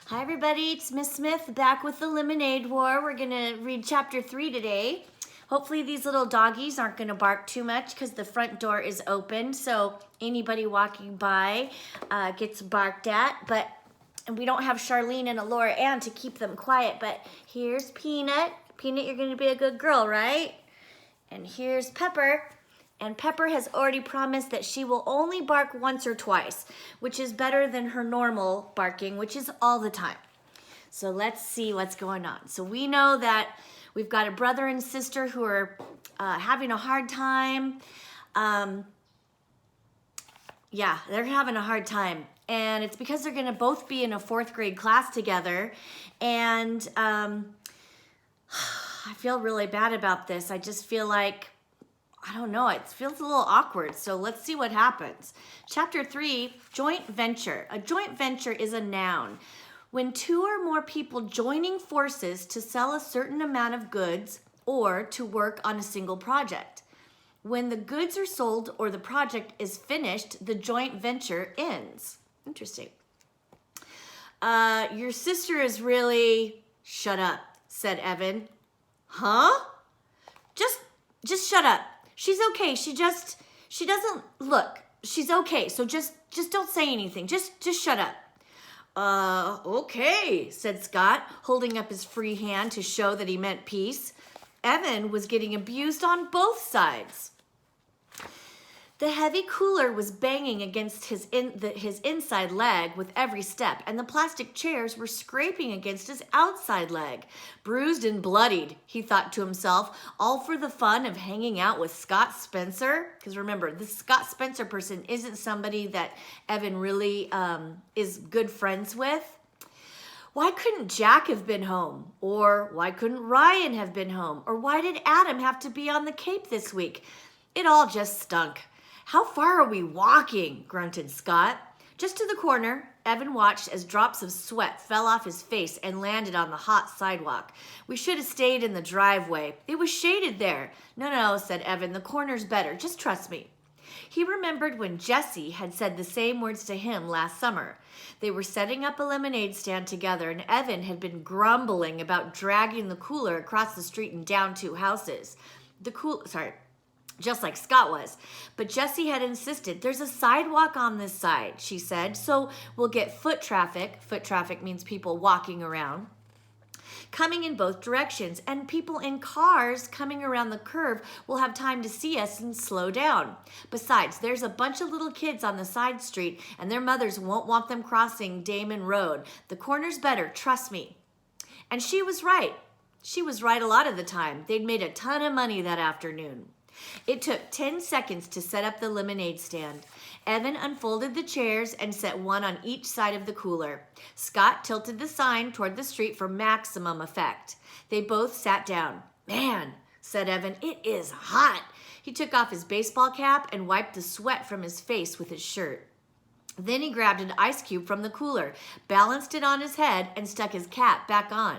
Hi everybody, it's Miss Smith back with the Lemonade War. We're gonna read chapter 3 today. Hopefully these little doggies aren't gonna bark too much because the front door is open, so anybody walking by gets barked at. But we don't have Charlene and Alora Ann to keep them quiet, but here's Peanut. Peanut, you're gonna be a good girl, right? And here's Pepper. And Pepper has already promised that she will only bark once or twice, which is better than her normal barking, which is all the time. So let's see what's going on. So we know that we've got a brother and sister who are having a hard time. Yeah, they're having a hard time. And it's because they're going to both be in a 4th grade class together. And I feel really bad about this. I just feel like, I don't know, it feels a little awkward. So let's see what happens. Chapter 3, joint venture. A joint venture is a noun. When 2 or more people joining forces to sell a certain amount of goods or to work on a single project. When the goods are sold or the project is finished, the joint venture ends. Interesting. Your sister is really... Shut up, said Evan. Huh? Just shut up. She's okay. She doesn't look. She's okay. So just don't say anything. Just shut up. Okay, said Scott, holding up his free hand to show that he meant peace. Evan was getting abused on both sides. The heavy cooler was banging against his inside leg with every step, and the plastic chairs were scraping against his outside leg. Bruised and bloodied, he thought to himself, all for the fun of hanging out with Scott Spencer. Because remember, this Scott Spencer person isn't somebody that Evan really is good friends with. Why couldn't Jack have been home? Or why couldn't Ryan have been home? Or why did Adam have to be on the Cape this week? It all just stunk. How far are we walking? Grunted Scott. Just to the corner. Evan watched as drops of sweat fell off his face and landed on the hot sidewalk. We should have stayed in the driveway. It was shaded there. No, said Evan. The corner's better. Just trust me. He remembered when Jessie had said the same words to him last summer. They were setting up a lemonade stand together, and Evan had been grumbling about dragging the cooler across the street and down 2 houses. Just like Scott was. But Jessie had insisted, there's a sidewalk on this side, she said, so we'll get foot traffic. Foot traffic means people walking around, coming in both directions, and people in cars coming around the curve will have time to see us and slow down. Besides, there's a bunch of little kids on the side street, and their mothers won't want them crossing Damon Road. The corner's better, trust me. And she was right. She was right a lot of the time. They'd made a ton of money that afternoon. It took 10 seconds to set up the lemonade stand. Evan unfolded the chairs and set one on each side of the cooler. Scott tilted the sign toward the street for maximum effect. They both sat down. Man, said Evan, it is hot. He took off his baseball cap and wiped the sweat from his face with his shirt. Then he grabbed an ice cube from the cooler, balanced it on his head, and stuck his cap back on.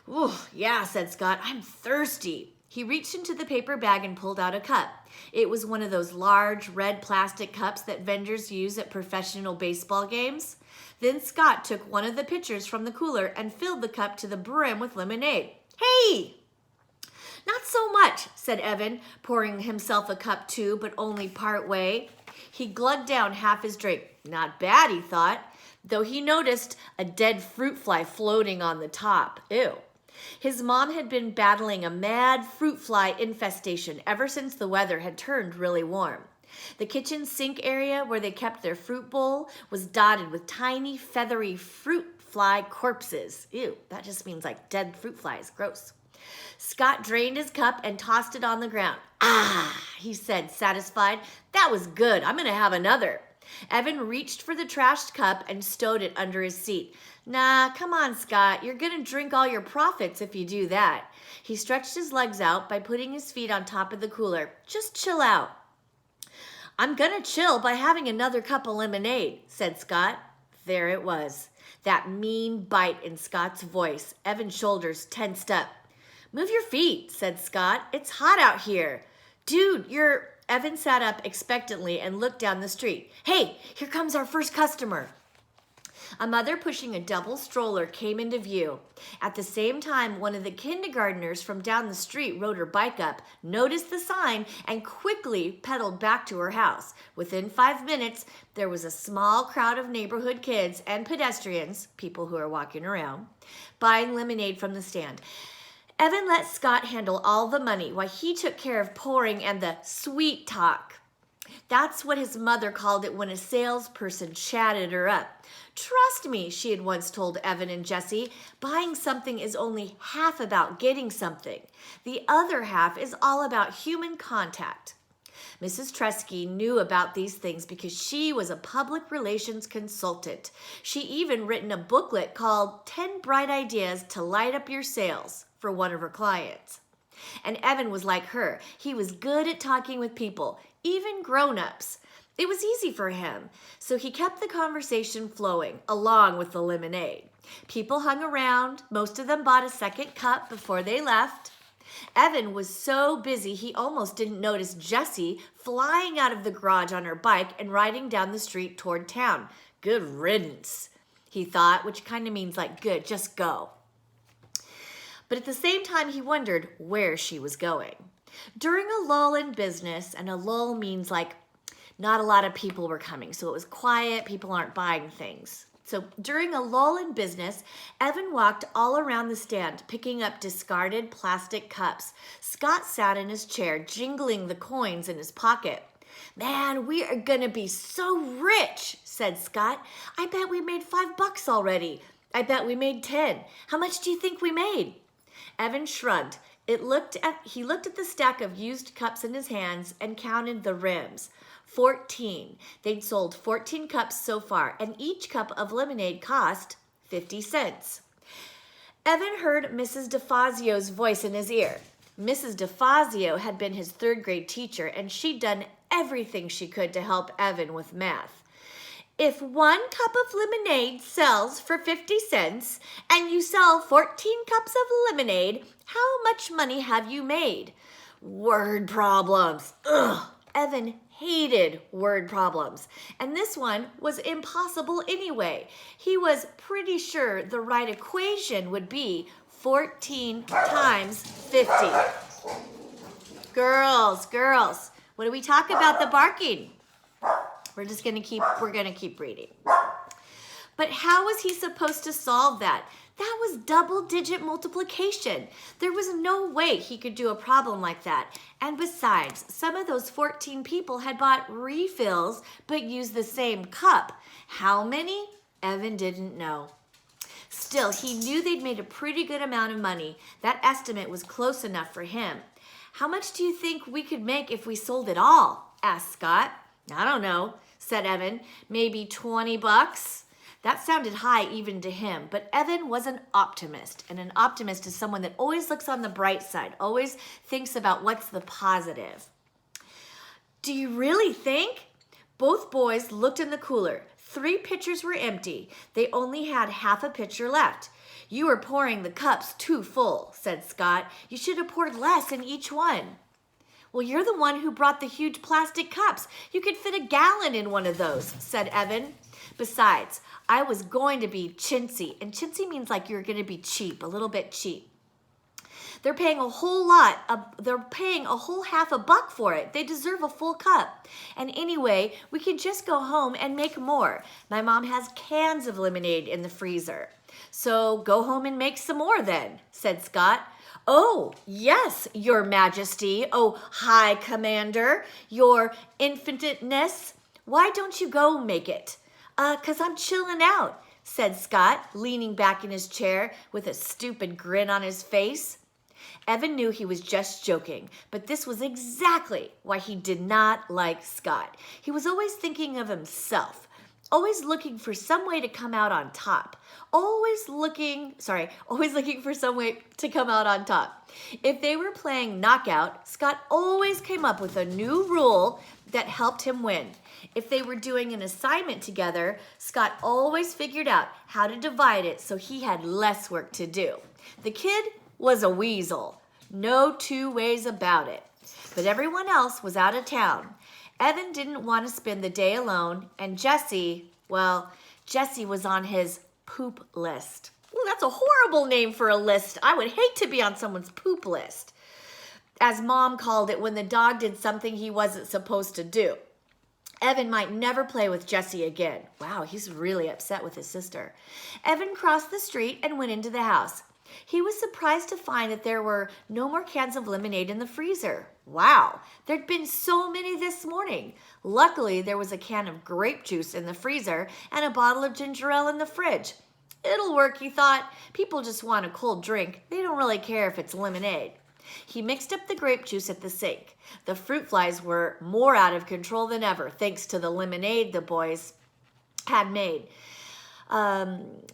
Ooh, yeah, said Scott, I'm thirsty. He reached into the paper bag and pulled out a cup. It was one of those large red plastic cups that vendors use at professional baseball games. Then Scott took one of the pitchers from the cooler and filled the cup to the brim with lemonade. Hey! Not so much, said Evan, pouring himself a cup too, but only part way. He glugged down half his drink. Not bad, he thought, though he noticed a dead fruit fly floating on the top. Ew. His mom had been battling a mad fruit fly infestation ever since the weather had turned really warm. The kitchen sink area where they kept their fruit bowl was dotted with tiny, feathery fruit fly corpses. Ew, that just means like dead fruit flies. Gross. Scott drained his cup and tossed it on the ground. Ah, he said, satisfied. That was good. I'm going to have another. Evan reached for the trashed cup and stowed it under his seat. Nah, come on, Scott. You're going to drink all your profits if you do that. He stretched his legs out by putting his feet on top of the cooler. Just chill out. I'm going to chill by having another cup of lemonade, said Scott. There it was. That mean bite in Scott's voice. Evan's shoulders tensed up. Move your feet, said Scott. It's hot out here. Dude, Evan sat up expectantly and looked down the street. Hey, here comes our first customer. A mother pushing a double stroller came into view. At the same time, one of the kindergartners from down the street rode her bike up, noticed the sign, and quickly pedaled back to her house. Within 5 minutes, there was a small crowd of neighborhood kids and pedestrians, people who are walking around, buying lemonade from the stand. Evan let Scott handle all the money while he took care of pouring and the sweet talk. That's what his mother called it when a salesperson chatted her up. Trust me, she had once told Evan and Jesse, buying something is only half about getting something. The other half is all about human contact. Mrs. Tresky knew about these things because she was a public relations consultant. She even written a booklet called 10 Bright Ideas to Light Up Your Sales for one of her clients. And Evan was like her. He was good at talking with people, even grown-ups. It was easy for him, so he kept the conversation flowing along with the lemonade. People hung around. Most of them bought a second cup before they left. Evan was so busy he almost didn't notice Jessie flying out of the garage on her bike and riding down the street toward town. Good riddance, he thought, which kind of means like, good, just go. But at the same time, he wondered where she was going. During a lull in business, and a lull means like not a lot of people were coming, so it was quiet, people aren't buying things. So during a lull in business, Evan walked all around the stand, picking up discarded plastic cups. Scott sat in his chair, jingling the coins in his pocket. Man, we are gonna be so rich, said Scott. I bet we made $5 already. I bet we made 10. How much do you think we made? Evan shrugged. He looked at the stack of used cups in his hands and counted the rims. 14. They'd sold 14 cups so far, and each cup of lemonade cost 50 cents. Evan heard Mrs. DeFazio's voice in his ear. Mrs. DeFazio had been his third-grade teacher, and she'd done everything she could to help Evan with math. If 1 cup of lemonade sells for 50 cents and you sell 14 cups of lemonade, how much money have you made? Word problems. Ugh. Evan hated word problems, and this one was impossible anyway. He was pretty sure the right equation would be 14 times 50. Girls, what do we talk about the barking? We're gonna keep reading. But how was he supposed to solve that? That was double-digit multiplication. There was no way he could do a problem like that. And besides, some of those 14 people had bought refills but used the same cup. How many? Evan didn't know. Still, he knew they'd made a pretty good amount of money. That estimate was close enough for him. How much do you think we could make if we sold it all? Asked Scott. I don't know, said Evan. Maybe $20? That sounded high even to him, but Evan was an optimist, and an optimist is someone that always looks on the bright side, always thinks about what's the positive. Do you really think? Both boys looked in the cooler. 3 pitchers were empty. They only had half a pitcher left. You were pouring the cups too full, said Scott. You should have poured less in each one. Well, you're the one who brought the huge plastic cups. You could fit a gallon in one of those, said Evan. Besides, I was going to be chintzy, and chintzy means like you're going to be cheap, a little bit cheap. They're paying a whole half a buck for it. They deserve a full cup. And anyway, we can just go home and make more. My mom has cans of lemonade in the freezer. So go home and make some more then, said Scott. Oh, yes, Your Majesty, oh, High Commander, Your Infiniteness. Why don't you go make it? 'Cause I'm chilling out, said Scott, leaning back in his chair with a stupid grin on his face. Evan knew he was just joking, but this was exactly why he did not like Scott. He was always thinking of himself, always looking for some way to come out on top. Always looking for some way to come out on top. If they were playing knockout, Scott always came up with a new rule that helped him win. If they were doing an assignment together, Scott always figured out how to divide it so he had less work to do. The kid was a weasel. No 2 ways about it. But everyone else was out of town. Evan didn't want to spend the day alone, and Jesse Jesse was on his poop list. Ooh, that's a horrible name for a list. I would hate to be on someone's poop list. As Mom called it when the dog did something he wasn't supposed to do. Evan might never play with Jesse again. Wow, he's really upset with his sister. Evan crossed the street and went into the house. He was surprised to find that there were no more cans of lemonade in the freezer. Wow, there'd been so many this morning. Luckily, there was a can of grape juice in the freezer and a bottle of ginger ale in the fridge. It'll work, he thought. People just want a cold drink. They don't really care if it's lemonade. He mixed up the grape juice at the sink. The fruit flies were more out of control than ever, thanks to the lemonade the boys had made.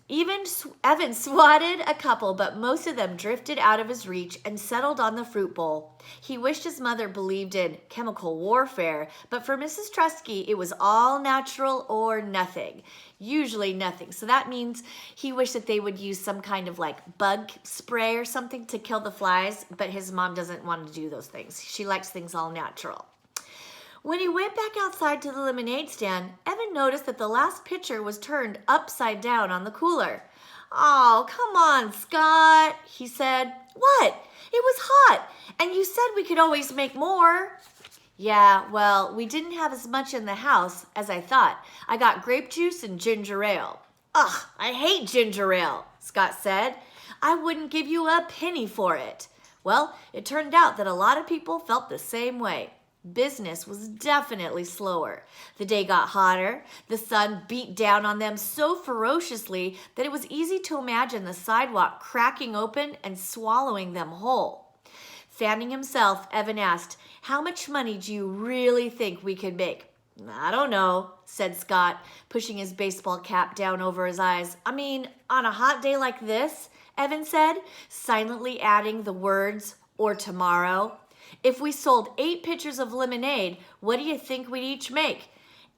Even Evan swatted a couple, but most of them drifted out of his reach and settled on the fruit bowl. He wished his mother believed in chemical warfare, but for Mrs. Trusky, it was all natural or nothing. Usually nothing. So that means he wished that they would use some kind of like bug spray or something to kill the flies, but his mom doesn't want to do those things. She likes things all natural. When he went back outside to the lemonade stand, Evan noticed that the last pitcher was turned upside down on the cooler. "Oh, come on, Scott," he said. "What? It was hot, and you said we could always make more." "Yeah, well, we didn't have as much in the house as I thought. I got grape juice and ginger ale." "Ugh, I hate ginger ale," Scott said. "I wouldn't give you a penny for it." Well, it turned out that a lot of people felt the same way. Business was definitely slower. The day got hotter. The sun beat down on them so ferociously that it was easy to imagine the sidewalk cracking open and swallowing them whole. Fanning himself, Evan asked, "How much money do you really think we could make?" "I don't know," said Scott, pushing his baseball cap down over his eyes. "I mean, on a hot day like this," Evan said, silently adding the words, "or tomorrow." "If we sold 8 pitchers of lemonade, what do you think we'd each make?"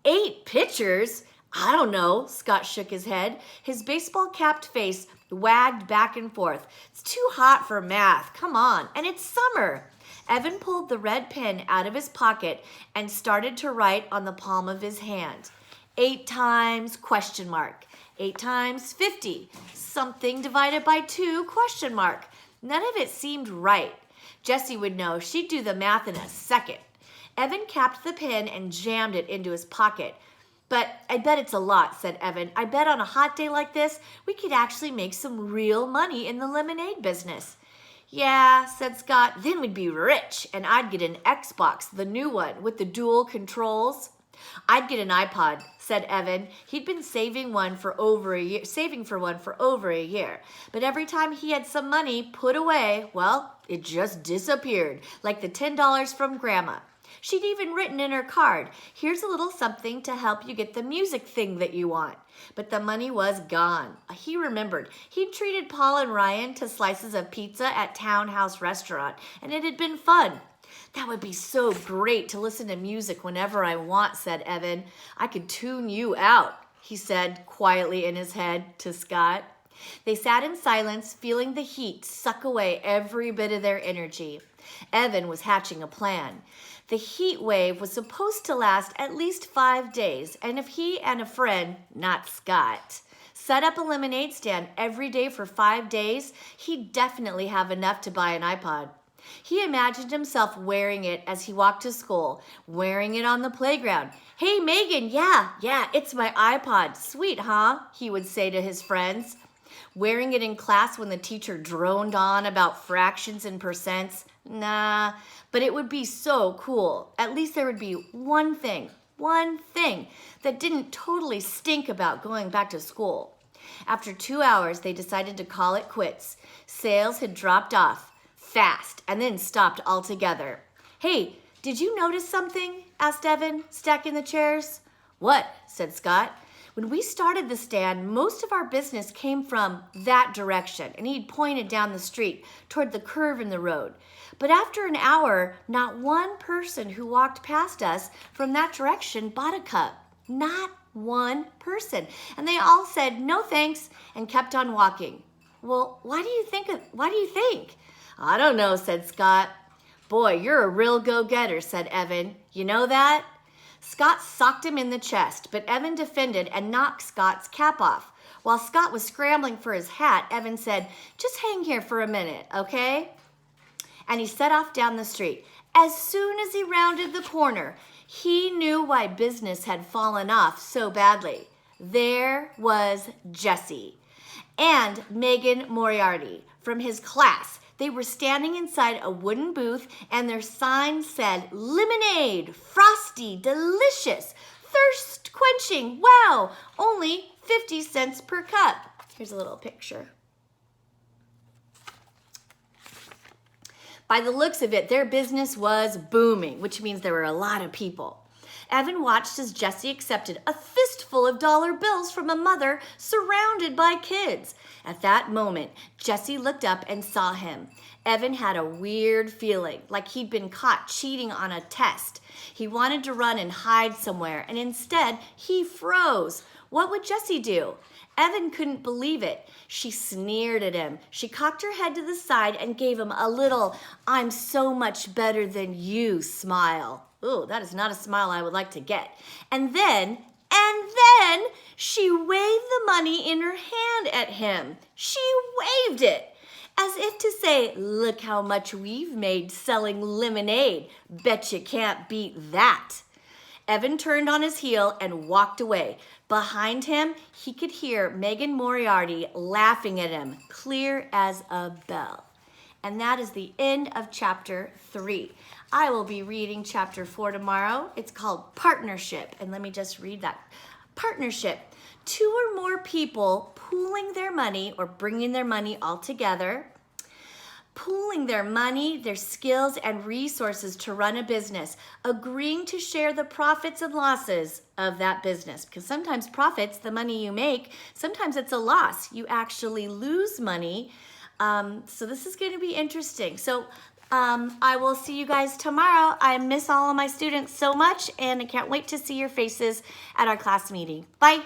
8 pitchers? I don't know, Scott shook his head. His baseball-capped face wagged back and forth. "It's too hot for math. Come on, and it's summer." Evan pulled the red pen out of his pocket and started to write on the palm of his hand. 8 times, question mark. 8 times 50. Something divided by 2, question mark. None of it seemed right. Jessie would know. She'd do the math in a second. Evan capped the pen and jammed it into his pocket. "But I bet it's a lot," said Evan. "I bet on a hot day like this, we could actually make some real money in the lemonade business." "Yeah," said Scott. "Then we'd be rich, and I'd get an Xbox, the new one, with the dual controls." "I'd get an iPod," said Evan. He'd been saving for one for over a year. But every time he had some money put away, well, it just disappeared, like the $10 from Grandma. She'd even written in her card, "Here's a little something to help you get the music thing that you want." But the money was gone. He remembered. He'd treated Paul and Ryan to slices of pizza at Townhouse Restaurant, and it had been fun. "That would be so great to listen to music whenever I want," said Evan. "I could tune you out," he said quietly in his head to Scott. They sat in silence, feeling the heat suck away every bit of their energy. Evan was hatching a plan. The heat wave was supposed to last at least 5 days, and if he and a friend, not Scott, set up a lemonade stand every day for 5 days, he'd definitely have enough to buy an iPod. He imagined himself wearing it as he walked to school, wearing it on the playground. "Hey, Megan, yeah, it's my iPod. Sweet, huh?" he would say to his friends. Wearing it in class when the teacher droned on about fractions and percents. Nah, but it would be so cool. At least there would be one thing that didn't totally stink about going back to school. After 2 hours, they decided to call it quits. Sales had dropped off fast and then stopped altogether. "Hey, did you notice something?" asked Evan, stacking the chairs. "What?" said Scott. "When we started the stand, most of our business came from that direction," and he'd pointed down the street toward the curve in the road. "But after an hour, not one person who walked past us from that direction bought a cup. Not one person. And they all said, 'No thanks,' and kept on walking." "Well, why do you think? "I don't know," said Scott. "Boy, you're a real go-getter," said Evan. "You know that?" Scott socked him in the chest, but Evan defended and knocked Scott's cap off. While Scott was scrambling for his hat, Evan said, "Just hang here for a minute, okay?" And he set off down the street. As soon as he rounded the corner, he knew why business had fallen off so badly. There was Jesse and Megan Moriarty from his class. They were standing inside a wooden booth, and their sign said, "Lemonade, frosty, delicious, thirst quenching, wow, only 50 cents per cup." Here's a little picture. By the looks of it, their business was booming, which means there were a lot of people. Evan watched as Jesse accepted a fistful of dollar bills from a mother surrounded by kids. At that moment, Jesse looked up and saw him. Evan had a weird feeling, like he'd been caught cheating on a test. He wanted to run and hide somewhere, and instead, he froze. What would Jesse do? Evan couldn't believe it. She sneered at him. She cocked her head to the side and gave him a little, "I'm so much better than you" smile. Ooh, that is not a smile I would like to get. And then she waved the money in her hand at him. She waved it as if to say, "Look how much we've made selling lemonade. Bet you can't beat that." Evan turned on his heel and walked away. Behind him, he could hear Megan Moriarty laughing at him, clear as a bell. And that is the end of chapter 3. I will be reading chapter 4 tomorrow. It's called Partnership. And let me just read that. Partnership. 2 or more people pooling their money or bringing their money all together. Pooling their money, their skills, and resources to run a business, agreeing to share the profits and losses of that business. Because sometimes profits, the money you make, sometimes it's a loss. You actually lose money. So this is going to be interesting. So I will see you guys tomorrow. I miss all of my students so much, and I can't wait to see your faces at our class meeting. Bye.